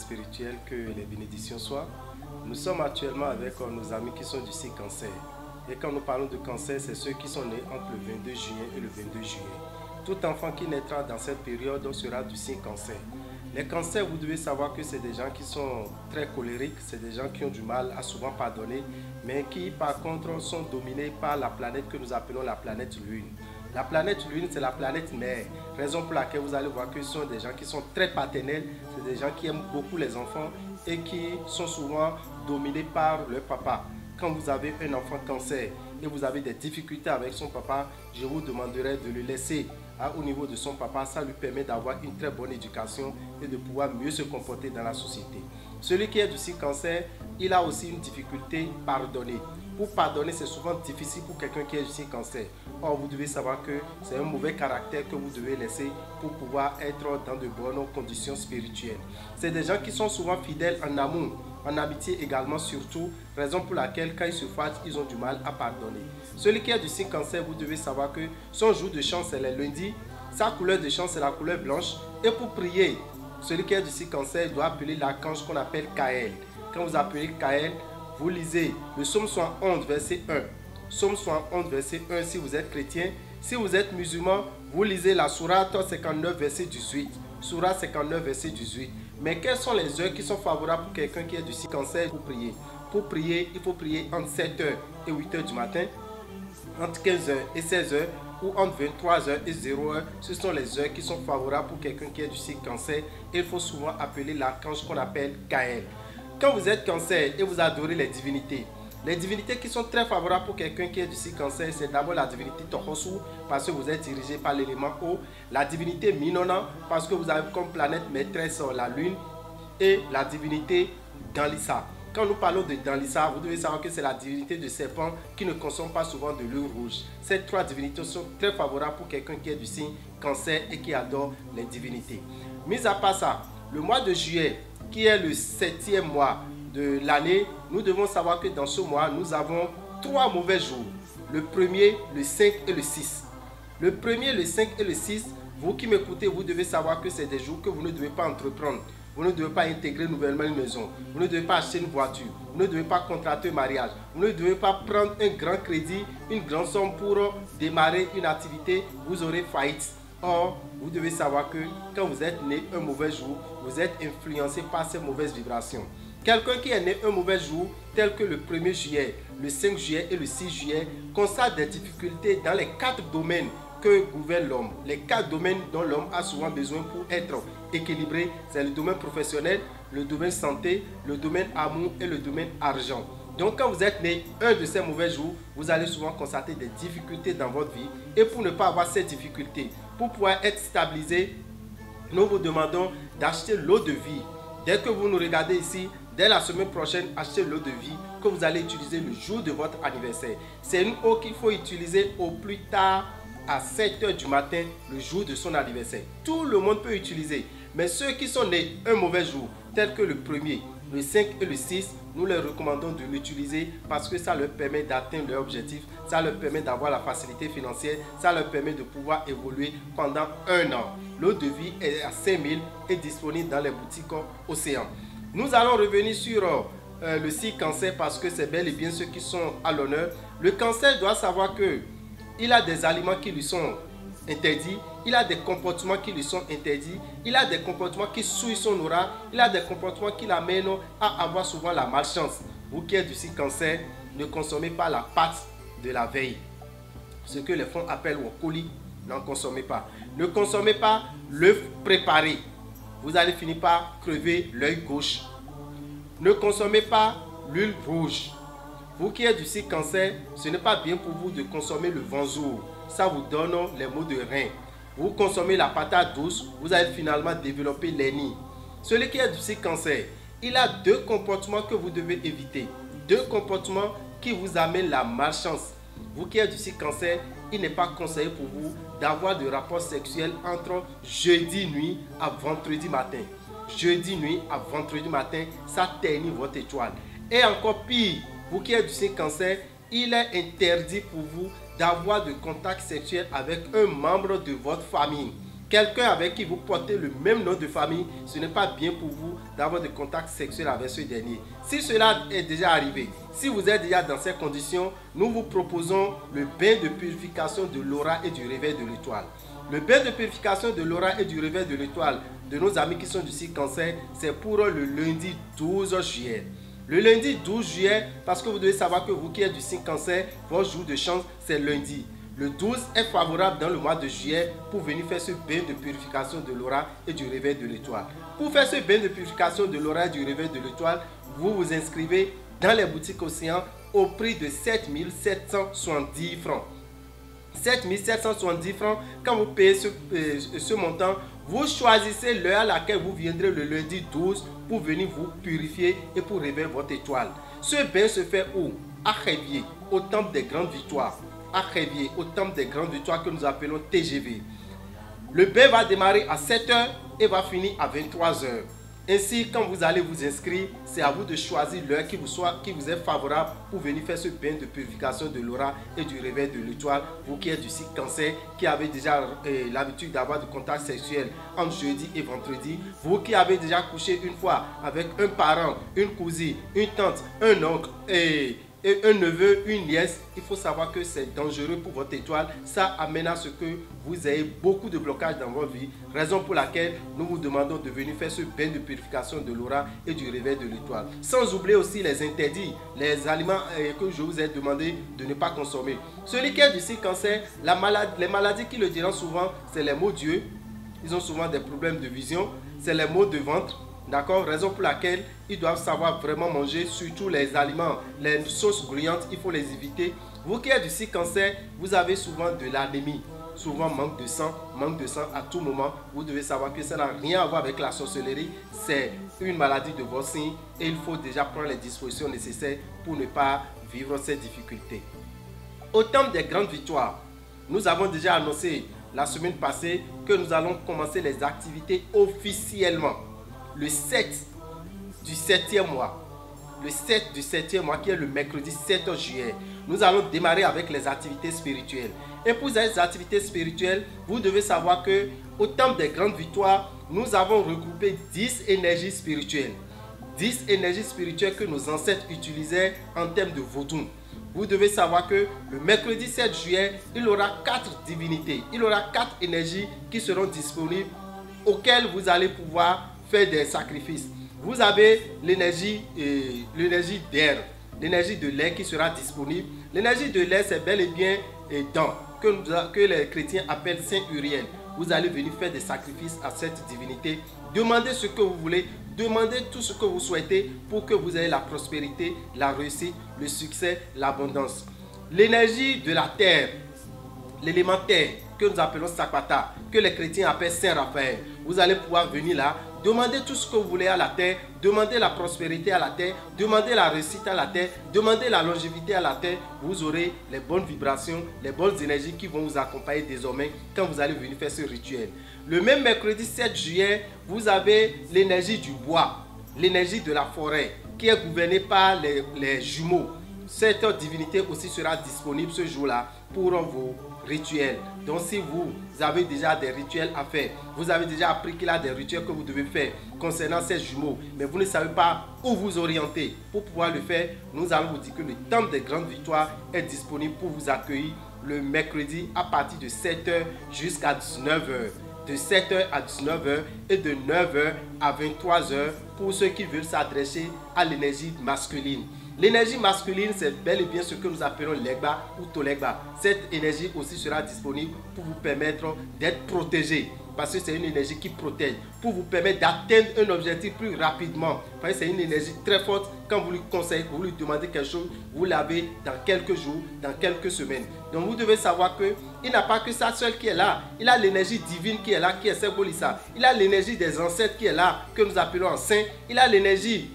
spirituel, que les bénédictions soient. Nous sommes actuellement avec nos amis qui sont du signe cancer. Et quand nous parlons de cancer, c'est ceux qui sont nés entre le 22 juillet et le 22 juillet. Tout enfant qui naîtra dans cette période sera du signe cancer. Les cancers, vous devez savoir que c'est des gens qui sont très colériques, c'est des gens qui ont du mal à souvent pardonner, mais qui par contre sont dominés par la planète que nous appelons la planète Lune. La planète Lune, c'est la planète mère, raison pour laquelle vous allez voir que ce sont des gens qui sont très paternels, c'est des gens qui aiment beaucoup les enfants et qui sont souvent dominés par leur papa. Quand vous avez un enfant cancer et vous avez des difficultés avec son papa, je vous demanderai de le laisser au niveau de son papa. Ça lui permet d'avoir une très bonne éducation et de pouvoir mieux se comporter dans la société. Celui qui est du signe cancer, il a aussi une difficulté à pardonner. Pour pardonner, c'est souvent difficile pour quelqu'un qui est du signe cancer. Or, vous devez savoir que c'est un mauvais caractère que vous devez laisser pour pouvoir être dans de bonnes conditions spirituelles. C'est des gens qui sont souvent fidèles en amour, en amitié également surtout, raison pour laquelle quand ils se fâchent, ils ont du mal à pardonner. Celui qui est du signe cancer, vous devez savoir que son jour de chance c'est le lundi, sa couleur de chance c'est la couleur blanche. Et pour prier, celui qui est du signe cancer doit appeler l'archange qu'on appelle Kaël. Quand vous appelez Kaël, vous lisez le psaume 71 verset 1. Psaume 71 verset 1 si vous êtes chrétien. Si vous êtes musulman, vous lisez la sourate 59 verset 18. Sourate 59 verset 18. Mais quelles sont les heures qui sont favorables pour quelqu'un qui est du signe cancer pour prier? Pour prier, il faut prier entre 7h et 8h du matin, entre 15h et 16h ou entre 23h et 0h. Ce sont les heures qui sont favorables pour quelqu'un qui est du signe cancer. Et il faut souvent appeler l'archange qu'on appelle Kaël. Quand vous êtes cancer et vous adorez les divinités qui sont très favorables pour quelqu'un qui est du signe cancer, c'est d'abord la divinité Tohosu, parce que vous êtes dirigé par l'élément eau, la divinité Minona, parce que vous avez comme planète maîtresse la lune, et la divinité Danlissa. Quand nous parlons de Danlissa, vous devez savoir que c'est la divinité de serpent qui ne consomme pas souvent de l'eau rouge. Ces trois divinités sont très favorables pour quelqu'un qui est du signe cancer et qui adore les divinités. Mis à part ça, le mois de juillet, qui est le 7e mois de l'année, nous devons savoir que dans ce mois, nous avons 3 mauvais jours. Le 1er, le 5 et le 6. Le 1er, le 5 et le 6, vous qui m'écoutez, vous devez savoir que c'est des jours que vous ne devez pas entreprendre. Vous ne devez pas intégrer nouvellement une maison. Vous ne devez pas acheter une voiture. Vous ne devez pas contracter un mariage. Vous ne devez pas prendre un grand crédit, une grande somme pour démarrer une activité. Vous aurez faillite. Or, vous devez savoir que quand vous êtes né un mauvais jour, vous êtes influencé par ces mauvaises vibrations. Quelqu'un qui est né un mauvais jour, tel que le 1er juillet, le 5 juillet et le 6 juillet, constate des difficultés dans les 4 domaines que gouverne l'homme. Les 4 domaines dont l'homme a souvent besoin pour être équilibré, c'est le domaine professionnel, le domaine santé, le domaine amour et le domaine argent. Donc quand vous êtes né un de ces mauvais jours, vous allez souvent constater des difficultés dans votre vie. Et pour ne pas avoir ces difficultés, pour pouvoir être stabilisé, nous vous demandons d'acheter l'eau de vie. Dès que vous nous regardez ici, dès la semaine prochaine, achetez l'eau de vie que vous allez utiliser le jour de votre anniversaire. C'est une eau qu'il faut utiliser au plus tard à 7h du matin, le jour de son anniversaire. Tout le monde peut utiliser. Mais ceux qui sont nés un mauvais jour, tel que le 1er, le 5 et le 6, nous leur recommandons de l'utiliser parce que ça leur permet d'atteindre leur objectif, ça leur permet d'avoir la facilité financière, ça leur permet de pouvoir évoluer pendant un an. L'eau de vie est à 5000 et disponible dans les boutiques Océan. Nous allons revenir sur le signe cancer parce que c'est bel et bien ceux qui sont à l'honneur. Le cancer doit savoir que il a des aliments qui lui sont interdits, il a des comportements qui lui sont interdits, il a des comportements qui souillent son aura, il a des comportements qui l'amènent à avoir souvent la malchance. Vous qui êtes du signe cancer, ne consommez pas la pâte de la veille. Ce que les fonds appellent wokoli, n'en consommez pas. Ne consommez pas l'œuf préparé. Vous allez finir par crever l'œil gauche. Ne consommez pas l'huile rouge. Vous qui êtes du signe cancer, ce n'est pas bien pour vous de consommer le vanzour. Ça vous donne les maux de rein. Vous consommez la patate douce, vous allez finalement développer l'hernie. Celui qui est du signe cancer, il a 2 comportements que vous devez éviter. 2 comportements qui vous amènent la malchance. Vous qui êtes du signe cancer, il n'est pas conseillé pour vous d'avoir de rapports sexuels entre jeudi nuit à vendredi matin. Jeudi nuit à vendredi matin, ça ternit votre étoile. Et encore pire, vous qui êtes du signe cancer, il est interdit pour vous d'avoir de contact sexuel avec un membre de votre famille. quelqu'un avec qui vous portez le même nom de famille, ce n'est pas bien pour vous d'avoir des contacts sexuels avec ce dernier. Si cela est déjà arrivé, si vous êtes déjà dans ces conditions, nous vous proposons le bain de purification de l'aura et du réveil de l'étoile. Le bain de purification de l'aura et du réveil de l'étoile de nos amis qui sont du signe Cancer, c'est pour le lundi 12 juillet. Le lundi 12 juillet, parce que vous devez savoir que vous qui êtes du signe Cancer, votre jour de chance, c'est lundi. Le 12 est favorable dans le mois de juillet pour venir faire ce bain de purification de l'aura et du réveil de l'étoile. Pour faire ce bain de purification de l'aura et du réveil de l'étoile, vous vous inscrivez dans les boutiques Océan au prix de 7 770 francs. 7 770 francs, quand vous payez ce montant, vous choisissez l'heure à laquelle vous viendrez le lundi 12 pour venir vous purifier et pour réveiller votre étoile. Ce bain se fait où? À Révier, au temple des grandes victoires. À Révier, au temple des grandes victoires que nous appelons TGV. Le bain va démarrer à 7 h et va finir à 23 h. Ainsi, quand vous allez vous inscrire, c'est à vous de choisir l'heure qui vous est favorable pour venir faire ce bain de purification de l'aura et du réveil de l'étoile. Vous qui êtes du signe Cancer, qui avez déjà l'habitude d'avoir du contact sexuel entre jeudi et vendredi. Vous qui avez déjà couché une fois avec un parent, une cousine, une tante, un oncle et un neveu, une nièce, il faut savoir que c'est dangereux pour votre étoile. Ça amène à ce que vous ayez beaucoup de blocages dans votre vie. Raison pour laquelle nous vous demandons de venir faire ce bain de purification de l'aura et du réveil de l'étoile. Sans oublier aussi les interdits, les aliments que je vous ai demandé de ne pas consommer. Celui qui est du signe Cancer, les maladies qui le diront souvent, c'est les maux d'yeux. Ils ont souvent des problèmes de vision. C'est les maux de ventre. D'accord, raison pour laquelle ils doivent savoir vraiment manger, surtout les aliments, les sauces grouillantes, il faut les éviter. Vous qui êtes du signe Cancer, vous avez souvent de l'anémie, souvent manque de sang à tout moment. Vous devez savoir que ça n'a rien à voir avec la sorcellerie, c'est une maladie de votre signe et il faut déjà prendre les dispositions nécessaires pour ne pas vivre ces difficultés. Au temple des grandes victoires, nous avons déjà annoncé la semaine passée que nous allons commencer les activités officiellement. Le 7 du 7e mois, le 7 du 7e mois qui est le mercredi 7 juillet, nous allons démarrer avec les activités spirituelles. Et pour ces activités spirituelles, vous devez savoir que au temple des grandes victoires, nous avons regroupé 10 énergies spirituelles. 10 énergies spirituelles que nos ancêtres utilisaient en termes de vaudou. Vous devez savoir que le mercredi 7 juillet, il y aura 4 divinités, il y aura 4 énergies qui seront disponibles auxquelles vous allez pouvoir faire des sacrifices. Vous avez l'énergie d'air, l'énergie de l'air qui sera disponible. L'énergie de l'air, c'est bel et bien dents que les chrétiens appellent Saint Uriel. Vous allez venir faire des sacrifices à cette divinité. Demandez ce que vous voulez, demandez tout ce que vous souhaitez pour que vous ayez la prospérité, la réussite, le succès, l'abondance. L'énergie de la terre, l'élément terre que nous appelons Sakpata, que les chrétiens appellent Saint Raphaël. Vous allez pouvoir venir là, demander tout ce que vous voulez à la terre, demander la prospérité à la terre, demander la réussite à la terre, demander la longévité à la terre. Vous aurez les bonnes vibrations, les bonnes énergies qui vont vous accompagner désormais quand vous allez venir faire ce rituel. Le même mercredi 7 juillet, vous avez l'énergie du bois, l'énergie de la forêt qui est gouvernée par les jumeaux. Cette divinité aussi sera disponible ce jour-là pour vos rituels. Donc si vous avez déjà des rituels à faire, vous avez déjà appris qu'il y a des rituels que vous devez faire concernant ces jumeaux, mais vous ne savez pas où vous orienter pour pouvoir le faire, nous allons vous dire que le temple des grandes victoires est disponible pour vous accueillir le mercredi à partir de 7 h jusqu'à 19 h. De 7 h à 19 h et de 9 h à 23 h pour ceux qui veulent s'adresser à l'énergie masculine. L'énergie masculine, c'est bel et bien ce que nous appelons l'Egba ou Tolegba. Cette énergie aussi sera disponible pour vous permettre d'être protégé. Parce que c'est une énergie qui protège. Pour vous permettre d'atteindre un objectif plus rapidement. Parce que c'est une énergie très forte. Quand vous lui conseillez, vous lui demandez quelque chose, vous l'avez dans quelques jours, dans quelques semaines. Donc vous devez savoir qu'il n'a pas que ça seul qui est là. Il a l'énergie divine qui est là, qui est Symbolissa. Il a l'énergie des ancêtres qui est là, que nous appelons en saint. Il a l'énergie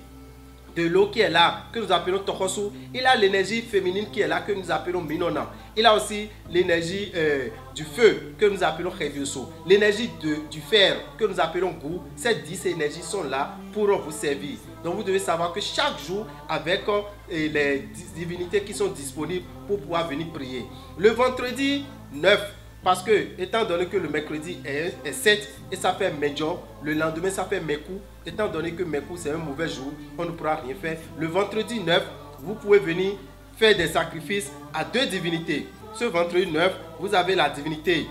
de l'eau qui est là, que nous appelons Tokosu. Il a l'énergie féminine qui est là, que nous appelons Minona. Il a aussi l'énergie du feu, que nous appelons Revioso. L'énergie du fer, que nous appelons Gou. Ces 10 énergies sont là pour vous servir. Donc vous devez savoir que chaque jour, avec les divinités qui sont disponibles pour pouvoir venir prier. Le vendredi 9 Parce que, étant donné que le mercredi est 7 et ça fait Medjo, le lendemain ça fait Mekou, étant donné que Mekou c'est un mauvais jour, on ne pourra rien faire. Le vendredi 9, vous pouvez venir faire des sacrifices à 2 divinités. Ce vendredi 9, vous avez la divinité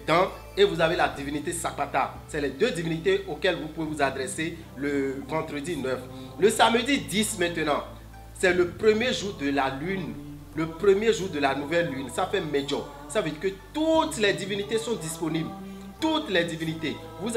Dan et vous avez la divinité Sakpata. C'est les 2 divinités auxquelles vous pouvez vous adresser le vendredi 9. Le samedi 10 maintenant, c'est le premier jour de la lune. Le premier jour de la nouvelle lune, ça fait Medjo. Ça veut dire que toutes les divinités sont disponibles. Toutes les divinités. Vous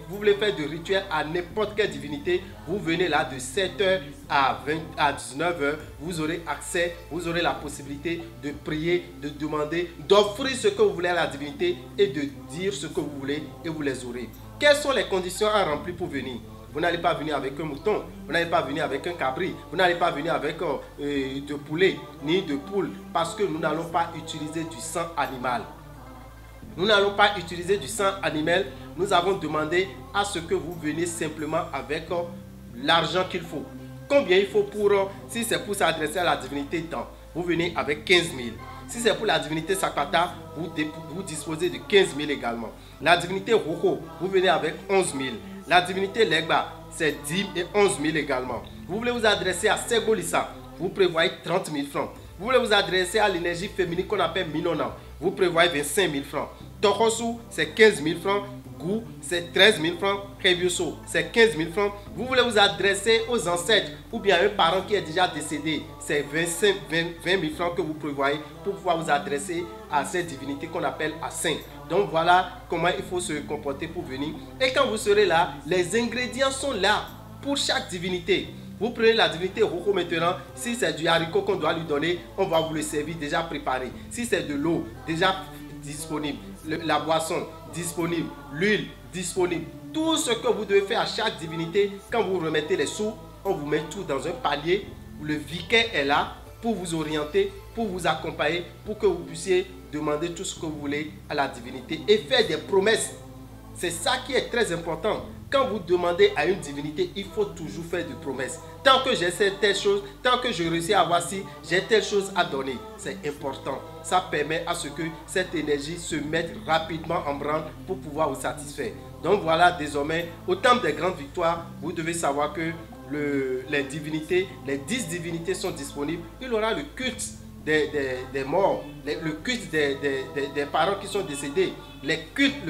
voulez faire de rituel à n'importe quelle divinité. Vous venez là de 7h à 19h. Vous aurez accès, vous aurez la possibilité de prier, de demander, d'offrir ce que vous voulez à la divinité et de dire ce que vous voulez et vous les aurez. Quelles sont les conditions à remplir pour venir? Vous n'allez pas venir avec un mouton, vous n'allez pas venir avec un cabri, vous n'allez pas venir avec de poulet ni de poule parce que nous n'allons pas utiliser du sang animal. Nous n'allons pas utiliser du sang animal. Nous avons demandé à ce que vous veniez simplement avec l'argent qu'il faut. Combien il faut pour, si c'est pour s'adresser à la divinité Dan, vous venez avec 15 000. Si c'est pour la divinité Sakpata, vous disposez de 15 000 également. La divinité Roko, vous venez avec 11 000. La divinité Legba, c'est 10 et 11 000 également. Vous voulez vous adresser à Segolissa, vous prévoyez 30 000 francs. Vous voulez vous adresser à l'énergie féminine qu'on appelle Minona, vous prévoyez 25 000 francs. Tokosu, c'est 15 000 francs. Gou, c'est 13 000 francs. Kebioso, c'est 15 000 francs. Vous voulez vous adresser aux ancêtres ou bien à un parent qui est déjà décédé, c'est 20 000 francs que vous prévoyez pour pouvoir vous adresser à cette divinité qu'on appelle à saint. Donc voilà comment il faut se comporter pour venir. Et quand vous serez là, les ingrédients sont là pour chaque divinité. Vous prenez la divinité Roko maintenant, si c'est du haricot qu'on doit lui donner, on va vous le servir déjà préparé. Si c'est de l'eau, déjà disponible, la boisson disponible, l'huile disponible. Tout ce que vous devez faire à chaque divinité, quand vous remettez les sous, on vous met tout dans un palier. Le vicaire est là pour vous orienter, pour vous accompagner, pour que vous puissiez demander tout ce que vous voulez à la divinité et faire des promesses. C'est ça qui est très important. Quand vous demandez à une divinité, il faut toujours faire des promesses. Tant que j'ai telle chose, tant que je réussis à voir si j'ai telle chose à donner, c'est important. Ça permet à ce que cette énergie se mette rapidement en branle pour pouvoir vous satisfaire. Donc voilà, désormais, au temps des grandes victoires, vous devez savoir que les divinités, les 10 divinités sont disponibles. Il y aura le culte des morts, le culte des parents qui sont décédés, le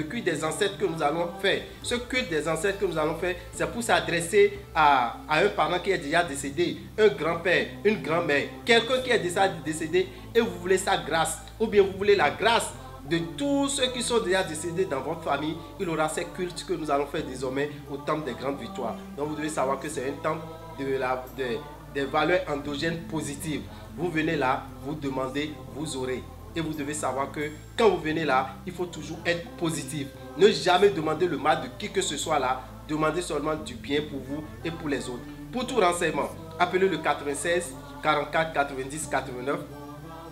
culte des ancêtres que nous allons faire. Ce culte des ancêtres que nous allons faire, c'est pour s'adresser à un parent qui est déjà décédé, un grand-père, une grand-mère, quelqu'un qui est déjà décédé et vous voulez sa grâce, ou bien vous voulez la grâce de tous ceux qui sont déjà décédés dans votre famille. Il y aura ces cultes que nous allons faire désormais au temple des grandes victoires. Donc vous devez savoir que c'est un temple des valeurs endogènes positives. Vous venez là, vous demandez, vous aurez. Et vous devez savoir que quand vous venez là, il faut toujours être positif. Ne jamais demander le mal de qui que ce soit là. Demandez seulement du bien pour vous et pour les autres. Pour tout renseignement, appelez le 96 44 90 89,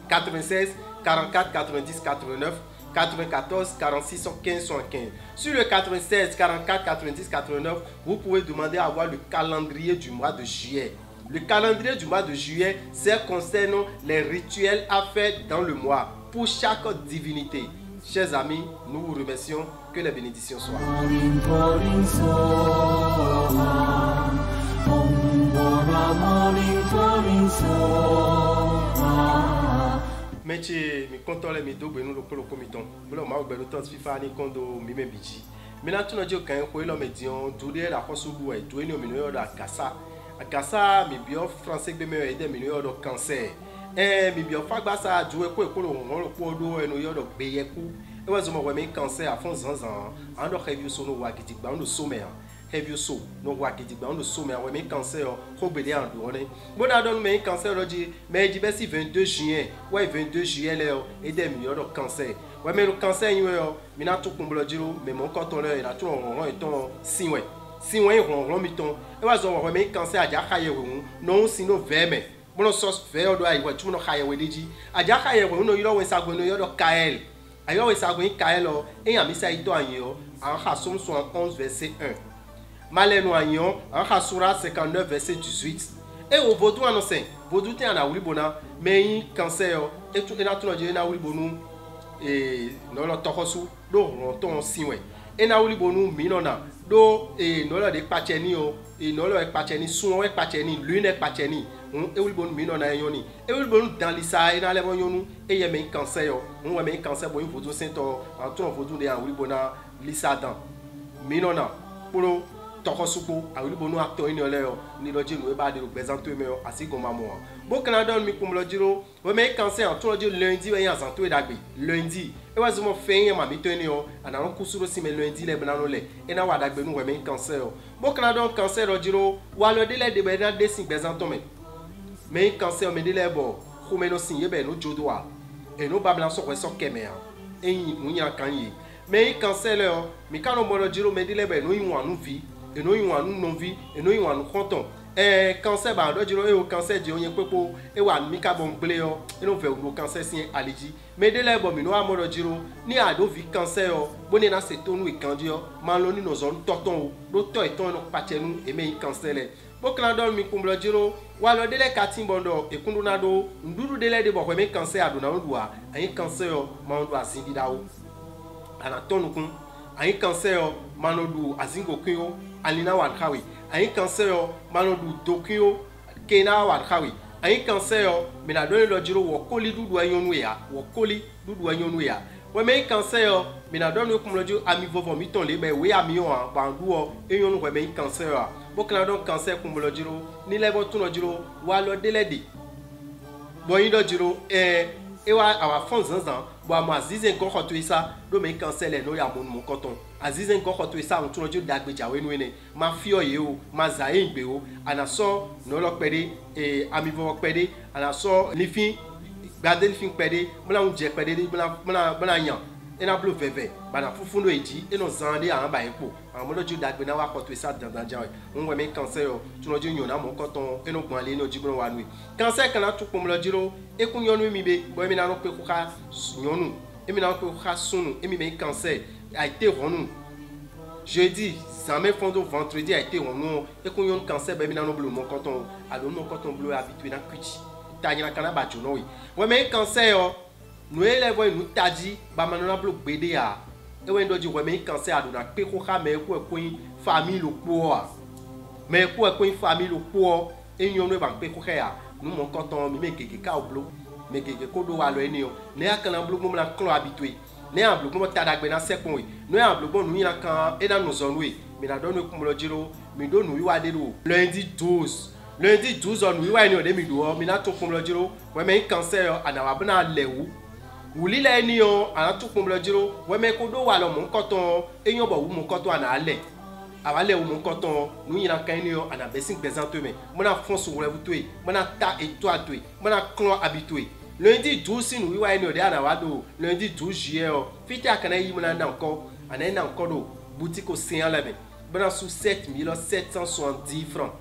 96 44 90 89, 94 46 15 75. Sur le 96 44 90 89, vous pouvez demander à avoir le calendrier du mois de juillet. Le calendrier du mois de juillet, c'est concernant les rituels à faire dans le mois pour chaque divinité. Chers amis, nous vous remercions. Que les bénédictions soient. Meche mi kontole mi do gbenu lokolo komiton bolo ma gbenu ton fifa ni kondo mi me biji mina tuna jo kan ko ilo medion dure la kosubu e do eni o mi no da agasa mi bio français gbe me e de mi no do cancer mi bio fagba sa ju e ko ekolo won ro po do enu yo do gbe yeku e wa zo mo we mi cancer afon zanzan an do review so no wa gidigba on do some review so no wa gidigba on do some we mi cancer ko gbede an do ne bo da don mi cancer roji me di be si 22 juin ouais 22 juillet le e de mi yo do cancer ouais me lo cancer yin yo mi na to kun blo jiro me mo ko ton le na to ron ton sinwe sinwe ron mi ton e wa zo we mi cancer aja kaye we no sin no veme bono sos fe o do ai wa tu no kaye we deji aja kaye we no yo we sagwe no yo do kael ayo we sagwe kael o e yan mi sa ito ayin o an ha som 11 verset 1 malenu ayin an ha sura 59 verset 18 e o vodou anosen vodou te ana wuri bona me yin cancer o e tu na tu no je na wuri bonu no lo tokosu do ronton siwe ena wuli bonu minona do no lo de pacheni o no lo e pacheni suo e pacheni lune pacheni e wuli bonu minona yoni e wuli bonu dans lisa ena le yonu e ye me cancer yo we me cancer bo yin sento en ton foto de wuli bona lisa dan minona polo tokosuko a wuli bonu acteur ni ole yo ni lo jinu e ba de lo présenter me yo asigo mamo bo Canada mi kum lo jiro we me cancer en ton lo lundi we yan santo e dagbe lundi e wa zumo fen yan ma mi to ni yo ana ron kusuro si me lundi le bana no le e na wa dagbe nu we me cancer yo bo Canada cancer lo jiro wa lo de le de be na de sin présenter me cancer me de le bo ko me no sin ye be no jodo a e no babla so we so keme a e yin mu yan kan yi me cancer le mi kan mo lo jiro me de le be no yin anu vi e no yin anu non vi e no yin anu konton cancer ba do jiro e o cancer di oyin pepo e wa mi ka bon gble yo e no fe o cancer sin allergie me de le bo mi no amoro jiro ni ado vi cancer yo boni na se tonu e kandi yo man lo ni no zone toton o do to e ton no pachenu e me cancer le bo kan do mi kumblo jiro wa lo de le katin bondo e kundu na do nduru de le de bo ko me cancer ado na ndua ayin cancer yo ma ndo asindi dawo ana tonu kun ayin cancer yo ma no du azingo kun yo alina wan khawi ayin cancer yo manodu dokio kena wa khawi ayin cancer yo me na do lo jiro wo koli dudu anyonu ya wo koli dudu anyonu ya we me cancer yo me na do no kum lo jiro ami vovo mi ton le be we ami yo an bandu o enyonu we me cancer yo bo kana do cancer kum lo jiro ni le bo tun lo jiro wa lo delede bo yin do jiro e wa awa fon zanzan bo ama zize nko khoto isa do me cancer le no ya mon koton azize nko khoto isa on tun lo jiro dagbeja we nu ene ma fi oye o ma zaye ngbe o ana so no lo pede ami vo pede ana so lifin gbade lifin pede mona unje pede mona yan ena blo veve bana fufundo eji eno zande an ba epo an mo lo jiro dagbe na wa khoto isa dandan jawe on we me cancer o tun lo jiro yan na mo koton eno gbon ale no jibro wa nu cancer kana tu pom lo jiro ekun yonu mi be bo mi na no pe ko ka yonu emi na ko ka sunu emi me cancer a été ronu jeudi samedi fondo vendredi a été ronu ekun yon cancer be mi na no bleu mon coton alo no coton bleu habitué na kuchi tanya kana ba jono wi we me cancer yo no ele vo nu taji ba ma no na bleu gbede a e we ndo ji we me cancer ado na pe ko ka me ko ekun famille lo po a me ko ekun famille lo po e yon no ba pe ko ya nu mon coton mi me keke ka o bleu me keke ko do wa lo eni yo ne akana bleu mo na clan habitué ne en bloc mo tadagbe na sekon we no en bloc nu yin kan e na no zone we mi na do no kumlo jiro mi do nu wi wa de lo lundi 12 on wi wa ni o de mi do mi na to kumlo jiro we me cancer yo ana wa bna lewu wuli le ni yo ana to kumlo jiro we me ko do wa lo mo koton eyan bo wu mo koton ana ale awa le wu mo koton nu yin kan ni yo ana besin présenter me mo na fon so revu to e mo na ta étoile to e mo na clan habitué lundi 12 nous oui nous déjà na lundi 12 juillet fiti akana yi mona na encore ana na encore do boutique au Saint Levin bana sous 7770 francs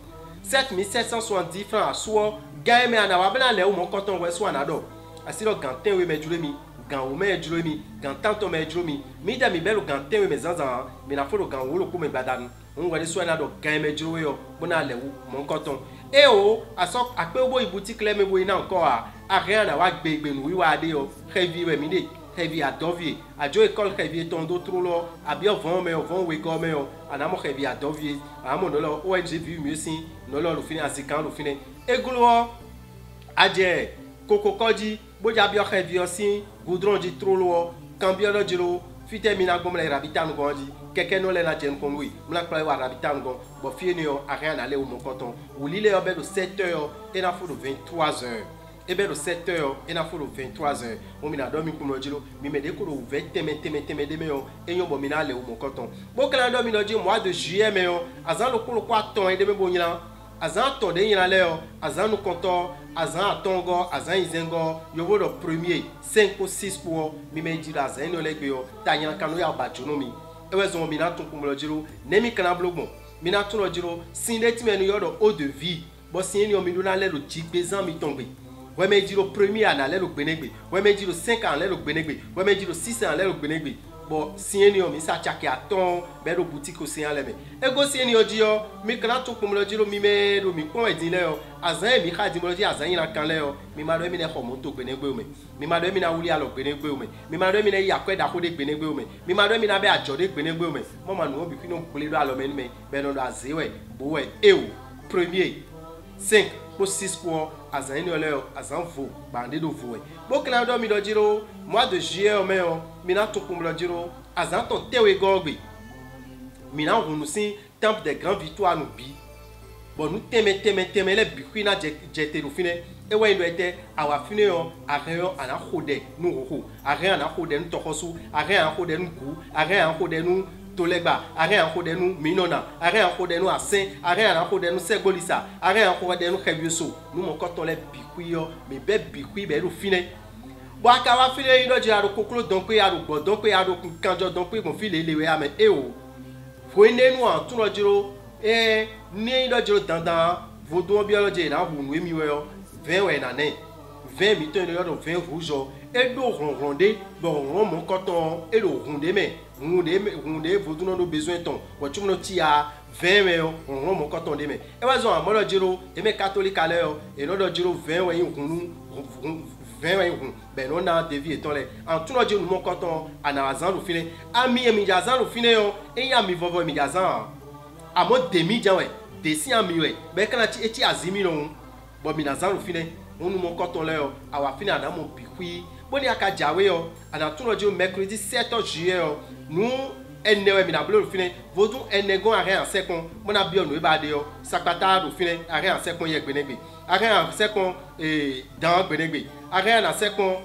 7770 francs à soi gagne me ana wa bana le mo coton we so ana do asiro gantin we me juro mi gan o me juro mi gan tanto me juro mi da mi belo gantin we me zanzan mi na fo do gan wo lo ko me badan on wa de so ana do gagne me juro yo bana le mo coton e o aso ape obo boutique le me bo ina encore a rien na wa gbegbe nu wi wa de o heavy we mi de heavy adovie ajo école heavy ton do trop lo abi ovon me ovon we go me o ana mo heavy adovie amo no lo ONG vu mieux si no lo fini asikan lo fini egulo aje kokokoji boja bi o heavy o si goudron di trop lo cambio lo jiro fite mina gom le rabita nu gondi keke no le na jen kon wi mla kwa wa rabita nu go bo fie ni o a rien aller au mon coton ou lile o be do 7h et na fo do 23h et be do 7h et na fo do 23h o mina do mi kuno jilo mi me de ko do 20 teme de me o e yon bo mina le au mon coton bo kala do mi no ji mois de juillet me o azan lo ko kwa ton e de me bo nyina azan to de nyina le o azan no konto azan atongo azan izengo yo bo do premier 5 ou 6 pour mi me ji la azan no le gbe o ta nyina kanu ya ba jono mi e we zo mi na ton kuno jilo ne mi kana blogbon mi na ton jilo sin de ti me no yo do eau de vie bo sin ni o mi do na le lo ji gbezan mi tombe we me jiro premier ana le lo gbenegbe we me jiro 5 ans le lo gbenegbe we me jiro 6 ans le lo gbenegbe bon si eni o mi sa chaki aton be do boutique o si an le me e go si eni o di yo mi kana to ko mo lo di lo mi me do mi pon edin le o azan mi kha di mo lo di azan yin la kan le o mi ma do mi ne ko mo to gbe ne gbe o me mi ma do mi na wuli alo gbe ne gbe o me mi ma do mi ne ya kwe da ko de gbe ne gbe o me mi ma do mi na be ajo de gbe ne gbe o me mo ma no bi kinu pele do alo me ni me be no do azewe bo we e o premier 5 pour 6 pour azan ni ole azan vo bande do vo e bo kana do mi do jiro mois de juillet o me o mi na to ko mo lo jiro azan ton tewe gogbe mi na hunu sin temple des grandes victoires no bi bon nous teme le bi na jete do fine e we ndo ete awa fine o areyo ana khode nu ho are ana khode nu tokosu are ana khode nu ku are ana khode nu tolegba are ana khode nu minona are ana khode nu asin are ana khode nu segbolisa are ana khode nu khebioso nu mo ko to le bi yo me be bi be do fine bo aka wa fine yin do je aro koklo don pe aro gbo don pe aro kanjo don pe mo file lewe ame e o fo ine nu an tun lo jiro ni do jiro dandan vodon biology na hu nu emi we yo 20 ouais nané 20 mi ton yo 20 rouge et do rondé bon ron mon coton et le rondé mais rondé vous nous besoin ton wa tu no ti a 20 mais ron mon coton de mais e wa zo am lo jiro e me catholique ale yo e no do jiro 20 ouais hunu 20 ouais hunu ben on a devi eton le en tu no jiro mon coton ana azan lo fine ami mi jazan lo fine yo e ya mi vovo mi jazan a mo demi ja ouais desi ami ouais ben kana ti eti azimi no bo mi na zan fine onu mo koton le o awa fine ana mo bikwi bo ni aka jawe o ana tun lojo mercredi 7 juillet o nu enewe mi na blo fine vodun enegon are en second mo na bi onu e ba de o sakpata do fine are en second ye gbenegbe are en second dan gbenegbe are en second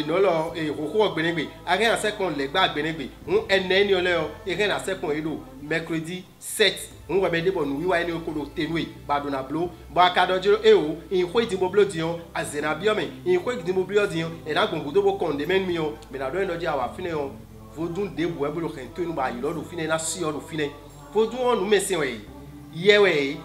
no lo roko gbenegbe are en second legba gbenegbe un ene ni ole o are en second elo mercredi 7 on va be de bon wi wa ni okolo tenwe badona blo ba ka dojiro e o in ko idimo blo dion azena biome in ko idimo blo dion e na gongo do bo konde men mi o me na do ndo di awa fine o vodun de bo e blo ken to nu ba yi lo do fine na si o do fine vodun onu mesin we ye we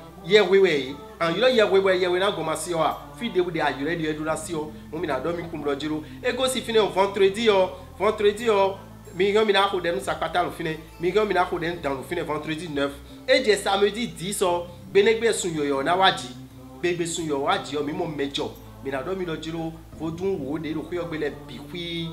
an yi lo ye we na go ma si o a fi de bu de ayure de edu na si o mo mi na do mi kum lo jiro e go si fine o vendredi o mi na ko den sakata lo fine mi na ko den dan lo fine vendredi 9 et je samedi 10 o benegbe sun yoyo na waji bebe sun yo waji o mi mo mejo mi na do mi lo jiro vodun wo de ro kuyo gbele bikwi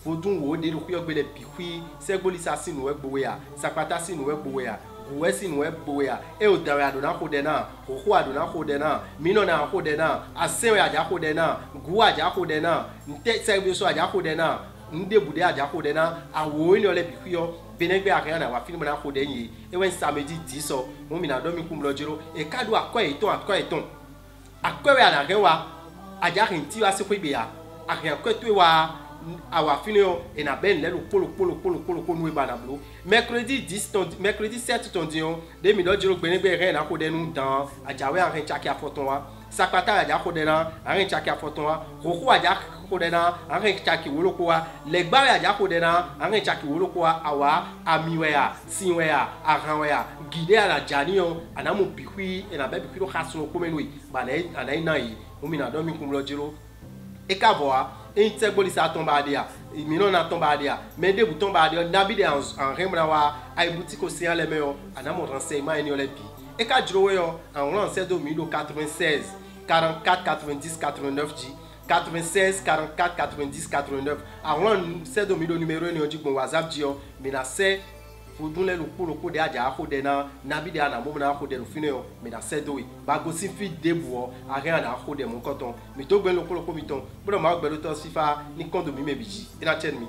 vodun wo de ro kuyo gbele bikwi segbolisa sinu we gbowe ya sakata sinu we gbowe ya guwe sinu we gbowe ya e o dawe adona ko de na ko adona ko de na mino na ko de na asewe aja ko de na guwa aja ko de na nte segboso aja ko de na nde bude aja ko de na awo ni ole bikwi yo benegbe akanya na wa film na ko de yin e wen samedi 10 o mo mi na do mi kum lo jiro e kadu akwa eton akwewe ana rewa aja rin ti wa se ko ibe ya akanya kwetwe wa awa finio e na ben le lo polo nu e ba na blo mercredi 7 ton dion de mi do jiro benegbe re na ko de nu dan ajawe an rin chaki afoton wa sakpata aja ko de na an rin chaki afoton wa roko aja ko de na an rin chaki woloko wa legba aja ko de na an rin chaki woloko wa awa amiwe ya sinwe ya aranwe ya gide ala janio anamu bikwi e na be bikwi lo khaso ko menui ba na ana ina yi o mi na do mi kum lo jiro e ka voa e tegbolisa tomba dia mi no na tomba dia me de bouton ba dia na bi de en remra wa ai boutique au sien le meyo anamu renseignement eni ole bi e ka jiro we yo en ran 96 44 90 89 ji 96 44 90 89 avant c'est domido numéro ni odi bon WhatsApp ji yo me na se fudun le loko de aja ko de na nabi de ana mo na ko de fine yo me na se do ba go si fi debu are ana ko de mon koton mi to gbe loko mi ton bo ma gbe lo to sifa ni kondo mi mebichi ina chen mi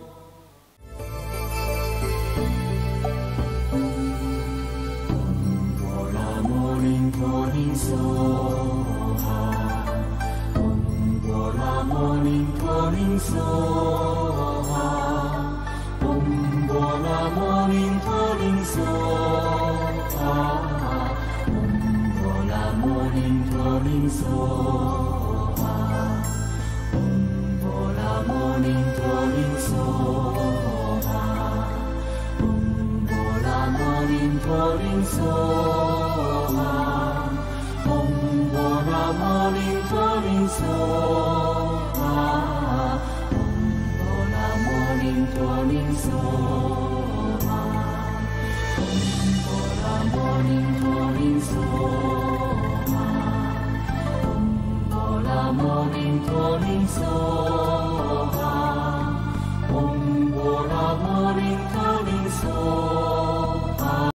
morning soha umbola morning soha umbola morning soha umbola morning soha umbola morning soha umbola morning soha morning song.